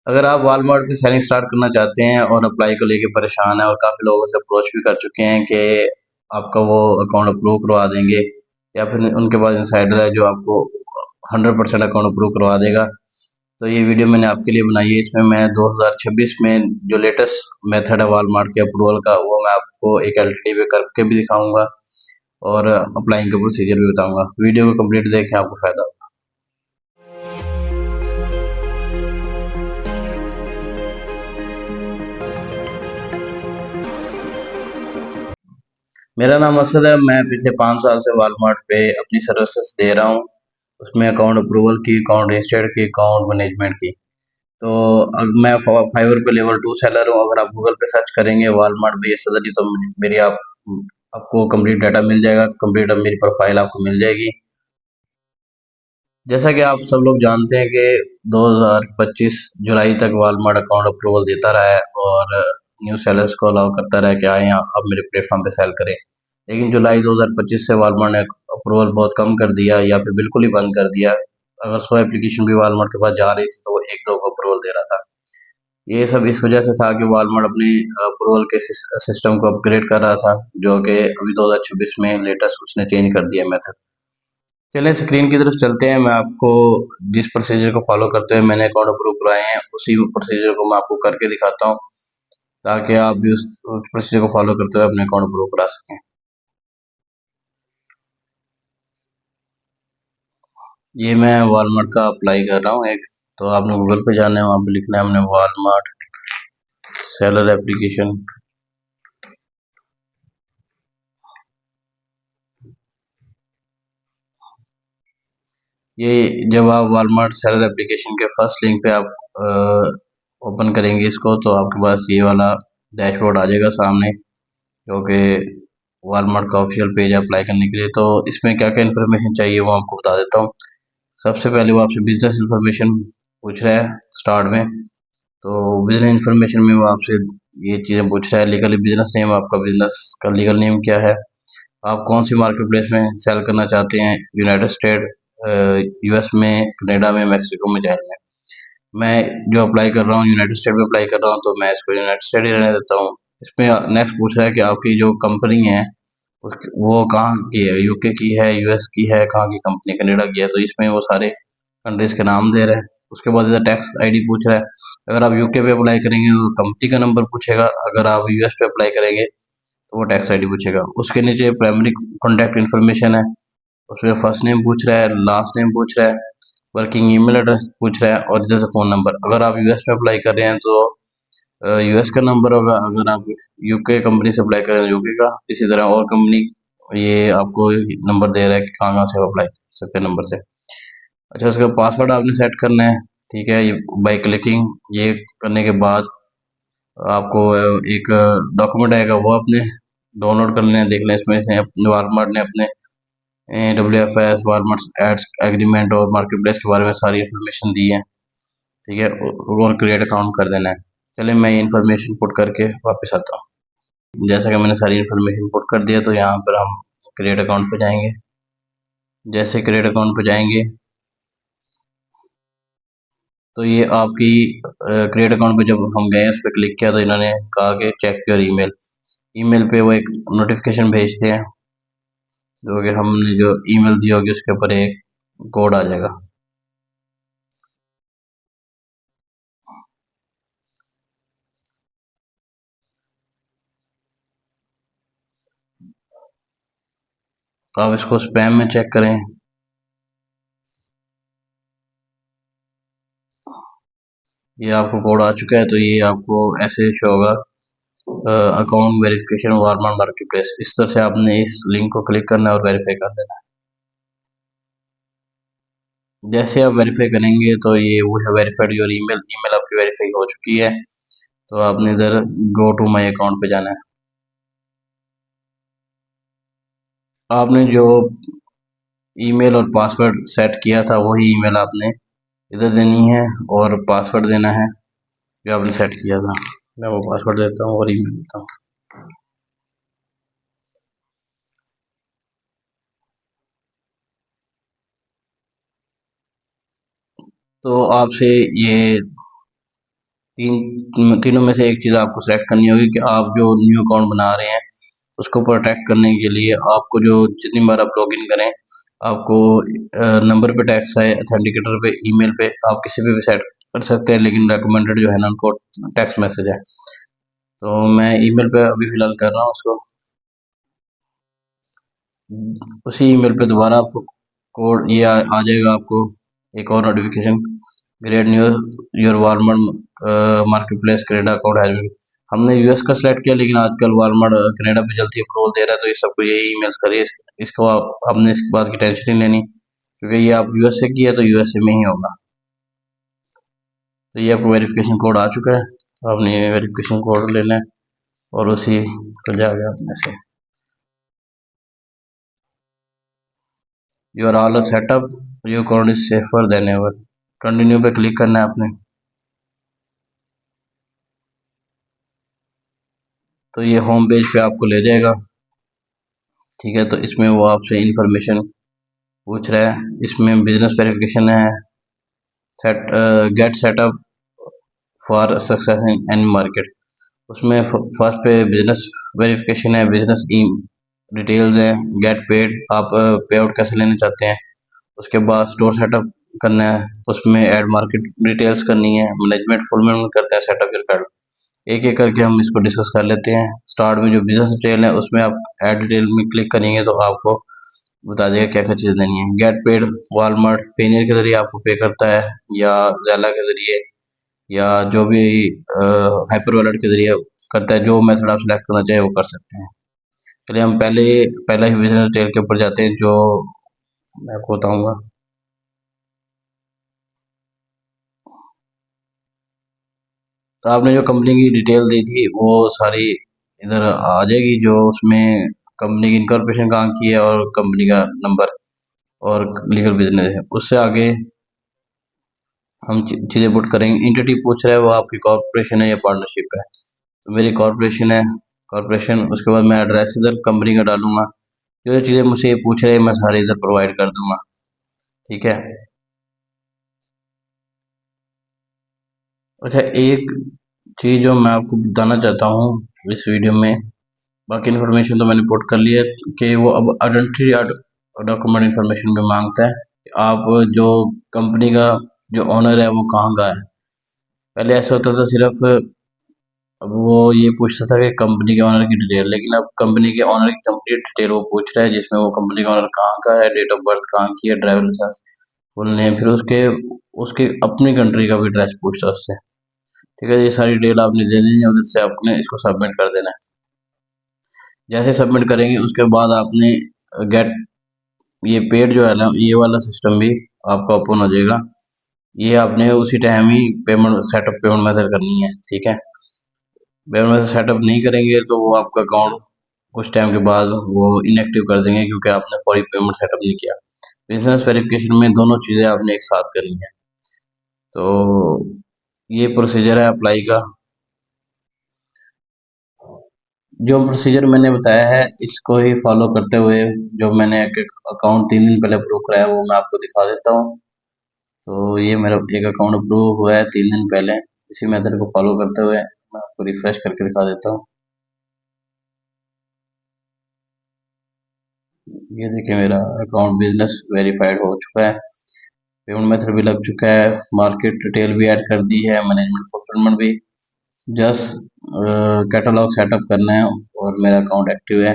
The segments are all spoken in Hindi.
अगर आप वॉलमार्ट पे सेलिंग स्टार्ट करना चाहते हैं और अप्लाई को लेके परेशान हैं और काफ़ी लोगों से अप्रोच भी कर चुके हैं कि आपका वो अकाउंट अप्रूव करवा देंगे, या फिर उनके पास इंसाइडर है जो आपको 100% अकाउंट अप्रूव करवा देगा, तो ये वीडियो मैंने आपके लिए बनाई है। इसमें मैं 2026 में जो लेटेस्ट मेथड है वॉलमार्ट के अप्रूवल का, वो मैं आपको एक एलटीडी पे करके भी दिखाऊंगा और अप्लाइंग का प्रोसीजर भी बताऊंगा। वीडियो को कंप्लीट देखें, आपको फायदा होगा। मेरा नाम असद है। मैं पिछले 5 साल से वॉलमार्ट पे अपनी सर्विसेज दे रहा हूँ। उसमें अकाउंट अप्रूवल की, अकाउंट रजिस्टर्ड की, अकाउंट मैनेजमेंट की। तो अब मैं फाइवर पे लेवल 2 सेलर हूँ। अगर आप गूगल पे सर्च करेंगे वॉलमार्ट पे सदरी, तो मेरी आपको कंप्लीट डाटा मिल जाएगा, कंप्लीट अब मेरी प्रोफाइल आपको मिल जाएगी। जैसा कि आप सब लोग जानते हैं कि 2025 जुलाई तक वॉलमार्ट अकाउंट अप्रूवल देता रहा है और न्यू सेलर्स को अलाउ करता रहा है कि आए आप मेरे प्लेटफॉर्म पे सेल करें। लेकिन जुलाई 2025 से वॉलमार्ट ने अप्रूवल बहुत कम कर दिया या फिर बिल्कुल ही बंद कर दिया। अगर 100 एप्लीकेशन भी वॉलमार्ट के पास जा रही थी, तो वो एक दो को अप्रूवल दे रहा था। ये सब इस वजह से था कि वॉलमार्ट अपनी अप्रूवल के सिस्टम को अपग्रेड कर रहा था, जो कि अभी 2026 में लेटेस्ट उसने चेंज कर दिया मेथड। चलें स्क्रीन की तरफ चलते हैं। मैं आपको जिस प्रोसीजर को फॉलो करते हुए मैंने अकाउंट अप्रूव करवाए हैं, उसी प्रोसीजर को मैं आपको करके दिखाता हूँ, ताकि आप भी उस प्रोसीजर को फॉलो करते हुए अपने अकाउंट अप्रूव करा सकें। ये मैं वॉलमार्ट का अप्लाई कर रहा हूँ एक। तो आपने गूगल पे जाना है, वहाँ पे लिखना है हमने वॉलमार्ट सेलर एप्लीकेशन। ये जब आप वॉलमार्ट सेलर एप्लीकेशन के फर्स्ट लिंक पे आप ओपन करेंगे इसको, तो आपके पास ये वाला डैशबोर्ड आ जाएगा सामने, जो कि वॉलमार्ट का ऑफिशियल पेज है अप्लाई करने के लिए। तो इसमें क्या क्या इन्फॉर्मेशन चाहिए वो आपको बता देता हूँ। सबसे पहले वो आपसे बिजनेस इन्फॉर्मेशन पूछ रहा है स्टार्ट में। तो बिजनेस इन्फॉर्मेशन में वो आपसे ये चीज़ें पूछ रहा है। लीगली बिजनेस नेम, आपका बिजनेस का लीगल नेम क्या है, आप कौन सी मार्केट प्लेस में सेल करना चाहते हैं, यूनाइटेड स्टेट, यूएस में, कनाडा में, मैक्सिको में, चाइना में। मैं जो अप्लाई कर रहा हूँ यूनाइटेड स्टेट में अप्लाई कर रहा हूँ, तो मैं इसको यूनाइटेड स्टेट ही रहने देता हूँ। इसमें नेक्स्ट पूछ रहा है कि आपकी जो कंपनी है वो कहाँ की है, यूके की है, यूएस की है, कहाँ की कंपनी, कनाडा की है। तो इसमें वो सारे कंट्रीज के नाम दे रहे हैं। उसके बाद इधर टैक्स आईडी पूछ रहा है। अगर आप यूके पे अप्लाई करेंगे तो कंपनी का नंबर पूछेगा, अगर आप यूएस पे अप्लाई करेंगे तो वो टैक्स आईडी पूछेगा। उसके नीचे प्राइमरी कॉन्टैक्ट इन्फॉर्मेशन है, उसमें फर्स्ट नेम पूछ रहा है, लास्ट नेम पूछ रहा है, वर्किंग ईमेल एड्रेस पूछ रहा है और इधर से फ़ोन नंबर। अगर आप यूएस में अप्लाई कर रहे हैं तो यूएस का नंबर होगा, अगर आप यूके कंपनी से अप्लाई कर रहे हैं तो यूके का। इसी तरह और कंपनी ये आपको नंबर दे रहा है कि कहाँ कहाँ से अप्लाई कर सकते हैं नंबर से। अच्छा, उसका पासवर्ड आपने सेट करना है। ठीक है, ये बाई क्लिकिंग। ये करने के बाद आपको एक डॉक्यूमेंट आएगा, वो आपने डाउनलोड कर लेना है, देख लें। इसमें अपने वॉलमार्ट ने अपने WFS वॉलमार्ट एड्स एग्रीमेंट और मार्केट प्लेस के बारे में सारी इन्फॉर्मेशन दी है। ठीक है, और क्रिएट अकाउंट कर देना है। चलिए मैं ये इन्फॉर्मेशन पुट करके वापस आता हूँ। जैसा कि मैंने सारी इन्फॉर्मेशन पुट कर दिया, तो यहाँ पर हम क्रिएट अकाउंट पे जाएंगे। जैसे क्रिएट अकाउंट पे जाएंगे, तो ये आपकी क्रिएट अकाउंट पे जब हम गए उस पर क्लिक किया, तो इन्होंने कहा कि चेक योर ईमेल। ईमेल पे वो एक नोटिफिकेशन भेजते हैं, जो कि हमने जो ईमेल दी होगी उसके ऊपर एक कोड आ जाएगा। तो आप इसको स्पैम में चेक करें। ये आपको कोड आ चुका है, तो ये आपको ऐसे शो होगा, account verification Walmart market place. इस तरह से आपने इस लिंक को क्लिक करना है और वेरीफाई कर देना है। जैसे आप वेरीफाई करेंगे, तो ये वो है वेरीफाइड योर ईमेल। ईमेल आपकी वेरीफाई हो चुकी है। तो आपने इधर गो टू माई अकाउंट पे जाना है। आपने जो ईमेल और पासवर्ड सेट किया था, वही ईमेल आपने इधर देनी है और पासवर्ड देना है जो आपने सेट किया था। मैं वो पासवर्ड देता हूँ और ईमेल देता हूँ। तो आपसे ये तीनों में से एक चीज़ आपको सेलेक्ट करनी होगी कि आप जो न्यू अकाउंट बना रहे हैं उसको प्रोटेक्ट करने के लिए आपको जो जितनी बार आप लॉगिन करें आपको नंबर पे टैक्स आए, अथेंटिकेटर पे, ईमेल पे, आप किसी पे भी सेट कर सकते हैं, लेकिन रेकमेंडेड जो है ना उनको टेक्स्ट मैसेज है। तो मैं ईमेल पे अभी फिलहाल कर रहा हूँ उसको। उसी ईमेल पे दोबारा आपको कोड ये आ जाएगा, आपको एक और notification, great news, your Walmart marketplace Canada account has been. हमने यूएस का सिलेक्ट किया, लेकिन आजकल वालमार्ट कनाडा पे जल्दी अप्रूवल दे रहा है, तो ये सबको यही ईमेल्स करिए। इसको आपने इस बात की टेंशन नहीं लेनी, क्योंकि ये आप यूएस से किया तो यूएसए में ही होगा। तो ये आपको वेरिफिकेशन कोड आ चुका है, तो आपने ये वेरिफिकेशन कोड लेना है और उसी को जाके अपने से you are all set up, your account is safer than ever. Continue पे क्लिक करना है आपने। तो ये होम पेज पे आपको ले जाएगा, ठीक है। तो इसमें वो आपसे इंफॉर्मेशन पूछ रहा है, इसमें बिजनेस वेरिफिकेशन है, set get set up for success in any market. उसमें फर्स्ट पे बिजनेस वेरिफिकेशन है, बिजनेस ई डिटेल्स है, गेट पेड, आप पे आउट कैसे लेना चाहते हैं। उसके बाद स्टोर सेटअप करना है, उसमें ऐड मार्केट डिटेल्स करनी है, मैनेजमेंट फुल में करता है सेटअप योर कार्ड। एक एक करके हम इसको डिस्कस कर लेते हैं। स्टार्ट में जो बिजनेस डिटेल है उसमें आप ऐड डिटेल में क्लिक करेंगे तो आपको बता देगा क्या क्या चीज़ देनी है। गेट पेड, वॉलमार्ट पेनियर के जरिए आपको पे करता है, या ज़ेला के जरिए, या जो भी हाइपर वॉलेट के जरिए करता है। जो मेथड आप सेलेक्ट करना चाहे वो कर सकते हैं। चलिए हम पहले ही बिजनेस डिटेल के ऊपर जाते हैं, जो मैं आपको बताऊंगा। तो आपने जो कंपनी की डिटेल दी थी वो सारी इधर आ जाएगी, जो उसमें कंपनी की इनकॉर्पोरेशन कहाँ की है और कंपनी का नंबर और लीगल बिजनेस है। उससे आगे हम चीज़ें पुट करेंगे। एंटिटी पूछ रहा है वो आपकी कॉर्पोरेशन है या पार्टनरशिप है। तो मेरी कॉर्पोरेशन है, कॉर्पोरेशन। उसके बाद मैं एड्रेस इधर कंपनी का डालूंगा। जो चीज़ें मुझसे ये पूछ रहे हैं मैं सारी इधर प्रोवाइड कर दूंगा, ठीक है। अच्छा, एक चीज़ जो मैं आपको बताना चाहता हूँ इस वीडियो में, बाकी इन्फॉर्मेशन तो मैंने पुट कर ली है, कि वो अब आइडेंटिटी डॉक्यूमेंट इन्फॉर्मेशन में मांगता है कि आप जो कंपनी का जो ओनर है वो कहाँ का है। पहले ऐसा होता था सिर्फ, अब वो ये पूछता था कि कंपनी के ओनर की डिटेल, लेकिन अब कंपनी के ओनर की कंप्लीट डिटेल वो पूछ रहा है, जिसमें वो कंपनी का ओनर कहाँ का है, डेट ऑफ बर्थ कहाँ की है, ड्राइवर लाइसेंस, फुल नेम, फिर उसके उसके अपनी कंट्री का भी एड्रेस पूछता है उससे, ठीक है। ये सारी डिटेल आपने दे देनी है, उधर से आपने इसको सबमिट कर देना है। जैसे सबमिट करेंगे उसके बाद आपने गेट ये पेड जो है ना, ये वाला सिस्टम भी आपका ओपन हो जाएगा। ये आपने उसी टाइम ही पेमेंट सेटअप पेमेंट मेथड करनी है, ठीक है। पेमेंट मेथड सेटअप नहीं करेंगे तो वो आपका अकाउंट कुछ टाइम के बाद वो इनएक्टिव कर देंगे, क्योंकि आपने फौरी पेमेंट सेटअप नहीं किया। बिजनेस वेरिफिकेशन में दोनों चीज़ें आपने एक साथ करनी है। तो ये प्रोसीजर है अप्लाई का। जो प्रोसीजर मैंने बताया है इसको ही फॉलो करते हुए, जो मैंने एक अकाउंट 3 दिन पहले अप्रूव कराया वो मैं आपको दिखा देता हूँ। तो ये मेरा एक अकाउंट अप्रूव हुआ है 3 दिन पहले। इसी मेथड को फॉलो करते हुए मैं आपको रिफ्रेश करके दिखा देता हूँ। ये देखिए मेरा अकाउंट बिजनेस वेरीफाइड हो चुका है, पेमेंट मेथड भी लग चुका है, मार्केट डिटेल भी ऐड कर दी है, मैनेजमेंट फुलफिलमेंट भी। जस्ट कैटलॉग सेटअप करना है और मेरा अकाउंट एक्टिव है।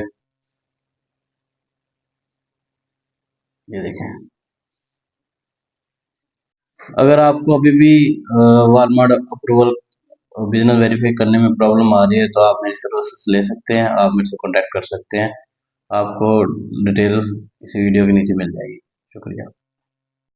ये देखें। अगर आपको अभी भी वालमार्ट अप्रूवल बिजनेस वेरीफाई करने में प्रॉब्लम आ रही है तो आप मेरी सर्विसेज ले सकते हैं, आप मेरे से कॉन्टैक्ट कर सकते हैं। आपको डिटेल इसी वीडियो के नीचे मिल जाएगी। शुक्रिया।